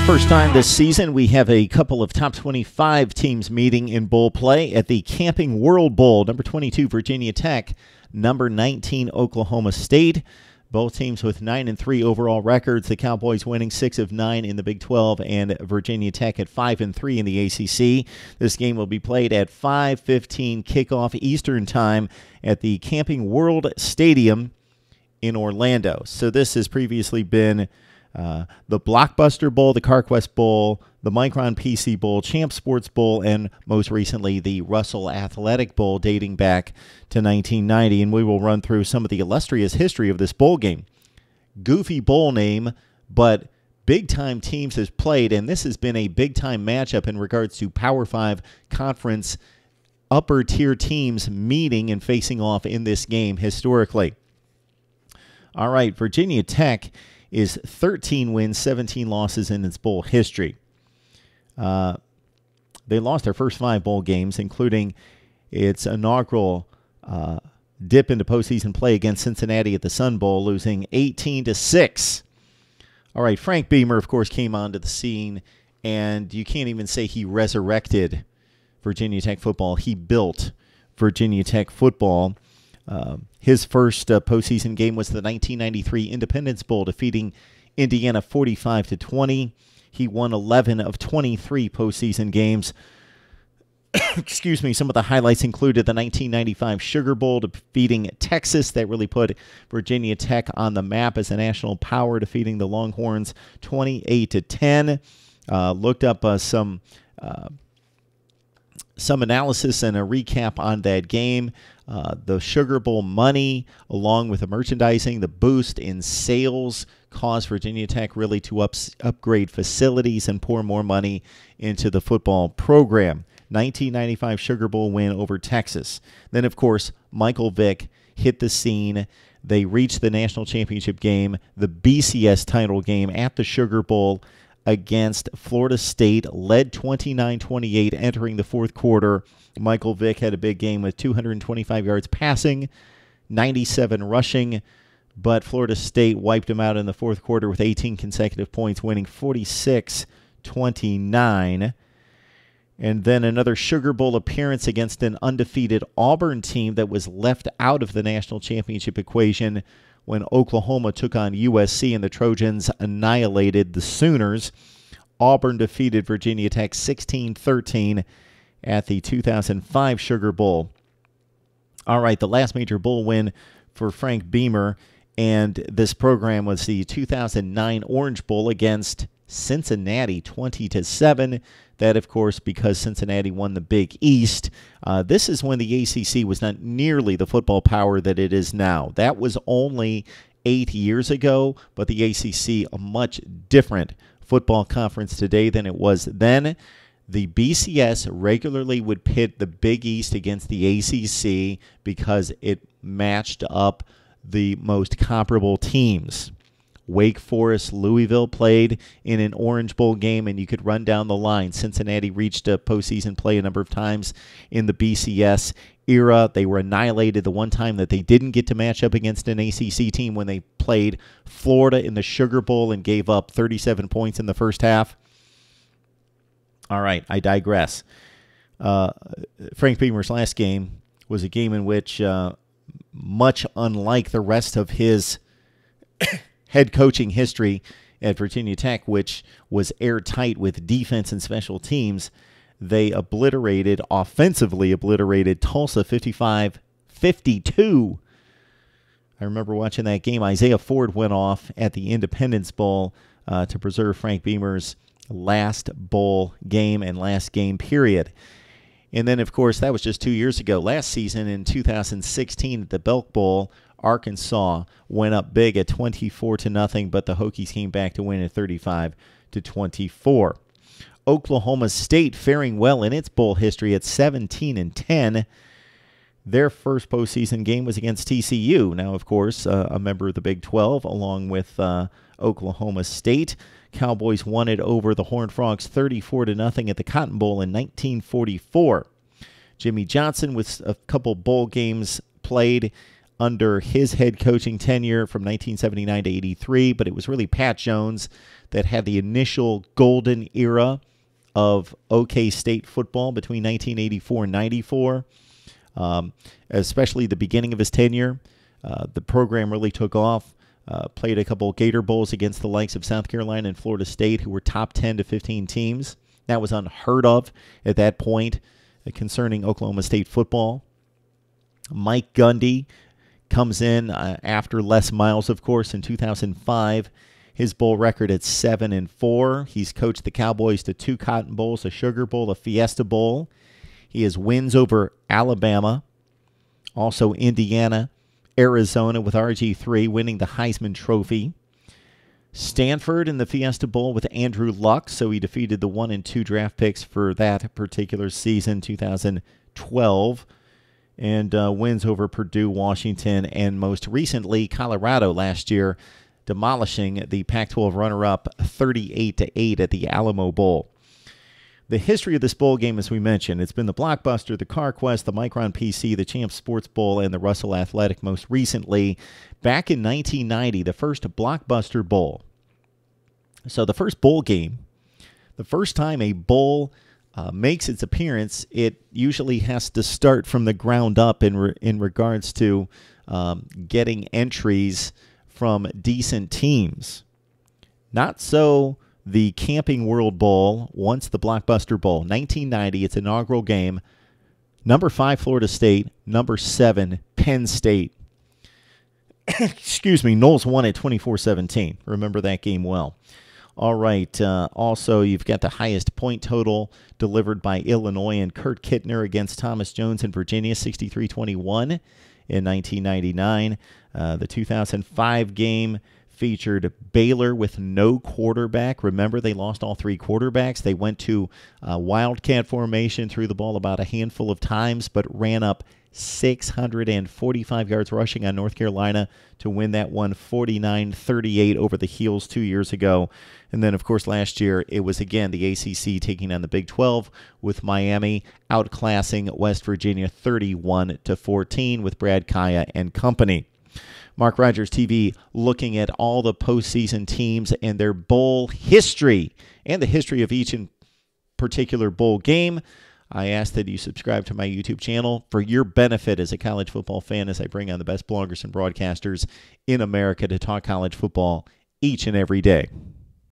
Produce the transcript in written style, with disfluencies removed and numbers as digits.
the first time this season, we have a couple of top 25 teams meeting in bowl play at the Camping World Bowl. Number 22, Virginia Tech. Number 19, Oklahoma State. Both teams with 9-3 overall records. The Cowboys winning 6 of 9 in the Big 12, and Virginia Tech at 5-3 in the ACC. This game will be played at 5:15 kickoff Eastern Time at the Camping World Stadium in Orlando. So this has previously been the Blockbuster Bowl, the CarQuest Bowl, the Micron PC Bowl, Champ Sports Bowl, and most recently the Russell Athletic Bowl dating back to 1990. And we will run through some of the illustrious history of this bowl game. Goofy bowl name, but big-time teams has played, and this has been a big-time matchup in regards to Power 5 conference upper-tier teams meeting and facing off in this game historically. All right, Virginia Tech is 13 wins, 17 losses in its bowl history. They lost their first 5 bowl games, including its inaugural dip into postseason play against Cincinnati at the Sun Bowl, losing 18-6. All right, Frank Beamer, of course, came onto the scene, and you can't even say he resurrected Virginia Tech football. He built Virginia Tech football. His first postseason game was the 1993 Independence Bowl, defeating Indiana 45-20. He won 11 of 23 postseason games. Excuse me. Some of the highlights included the 1995 Sugar Bowl, defeating Texas. That really put Virginia Tech on the map as a national power, defeating the Longhorns 28-10. Looked up some analysis and a recap on that game. The Sugar Bowl money, along with the merchandising, the boost in sales, caused Virginia Tech really to upgrade facilities and pour more money into the football program. 1995 Sugar Bowl win over Texas. Then, of course, Michael Vick hit the scene. They reached the national championship game, the BCS title game at the Sugar Bowl against Florida State, led 29-28 entering the fourth quarter. Michael Vick had a big game with 225 yards passing, 97 rushing, but Florida State wiped him out in the fourth quarter with 18 consecutive points, winning 46-29. And then another Sugar Bowl appearance against an undefeated Auburn team that was left out of the national championship equation when Oklahoma took on USC and the Trojans annihilated the Sooners. Auburn defeated Virginia Tech 16-13 at the 2005 Sugar Bowl. All right, the last major bowl win for Frank Beamer and this program was the 2009 Orange Bowl against Cincinnati, 20-7. That, of course, because Cincinnati won the Big East. This is when the ACC was not nearly the football power that it is now. That was only 8 years ago, but the ACC, a much different football conference today than it was then. The BCS regularly would pit the Big East against the ACC because it matched up the most comparable teams. Wake Forest, Louisville played in an Orange Bowl game, and you could run down the line. Cincinnati reached a postseason play a number of times in the BCS era. They were annihilated the one time that they didn't get to match up against an ACC team when they played Florida in the Sugar Bowl and gave up 37 points in the first half. All right, I digress. Frank Beamer's last game was a game in which, much unlike the rest of his head coaching history at Virginia Tech, which was airtight with defense and special teams, they offensively obliterated Tulsa 55-52. I remember watching that game. Isaiah Ford went off at the Independence Bowl to preserve Frank Beamer's last bowl game and last game period. And then, of course, that was just 2 years ago. Last season in 2016 at the Belk Bowl, Arkansas went up big at 24-0, but the Hokies came back to win at 35-24. Oklahoma State faring well in its bowl history at 17-10. Their first postseason game was against TCU. Now, of course, a member of the Big 12, along with Oklahoma State. Cowboys won it over the Horned Frogs 34-0 at the Cotton Bowl in 1944. Jimmy Johnson, with a couple bowl games played under his head coaching tenure from 1979 to 83, but it was really Pat Jones that had the initial golden era of OK State football between 1984 and 94, especially the beginning of his tenure. The program really took off. Played a couple Gator Bowls against the likes of South Carolina and Florida State, who were top 10 to 15 teams. That was unheard of at that point concerning Oklahoma State football. Mike Gundy comes in after Les Miles, of course, in 2005. His bowl record at 7-4. He's coached the Cowboys to 2 Cotton Bowls, a Sugar Bowl, a Fiesta Bowl. He has wins over Alabama, also Indiana, Arizona with RG3 winning the Heisman Trophy. Stanford in the Fiesta Bowl with Andrew Luck, so he defeated the 1 and 2 draft picks for that particular season, 2012, and wins over Purdue, Washington, and most recently Colorado last year, demolishing the Pac-12 runner-up 38-8 at the Alamo Bowl. The history of this bowl game, as we mentioned, it's been the Blockbuster, the CarQuest, the Micron PC, the Champs Sports Bowl, and the Russell Athletic most recently. Back in 1990, the first Blockbuster Bowl. So the first bowl game, the first time a bowl makes its appearance, it usually has to start from the ground up in regards to getting entries from decent teams. Not so the Camping World Bowl, once the Blockbuster Bowl. 1990, its inaugural game. Number 5, Florida State. Number 7, Penn State. Excuse me, Knowles won at 24-17. Remember that game well. All right, also you've got the highest point total delivered by Illinois and Kurt Kittner against Thomas Jones in Virginia, 63-21 in 1999. The 2005 game featured Baylor with no quarterback. Remember, they lost all 3 quarterbacks. They went to wildcat formation, threw the ball about a handful of times, but ran up 645 yards rushing on North Carolina to win that one 49-38 over the Heels 2 years ago. And then, of course, last year it was again the ACC taking on the Big 12 with Miami outclassing West Virginia 31-14 with Brad Kaya and company. Mark Rogers TV looking at all the postseason teams and their bowl history and the history of each in particular bowl game. I ask that you subscribe to my YouTube channel for your benefit as a college football fan as I bring on the best bloggers and broadcasters in America to talk college football each and every day.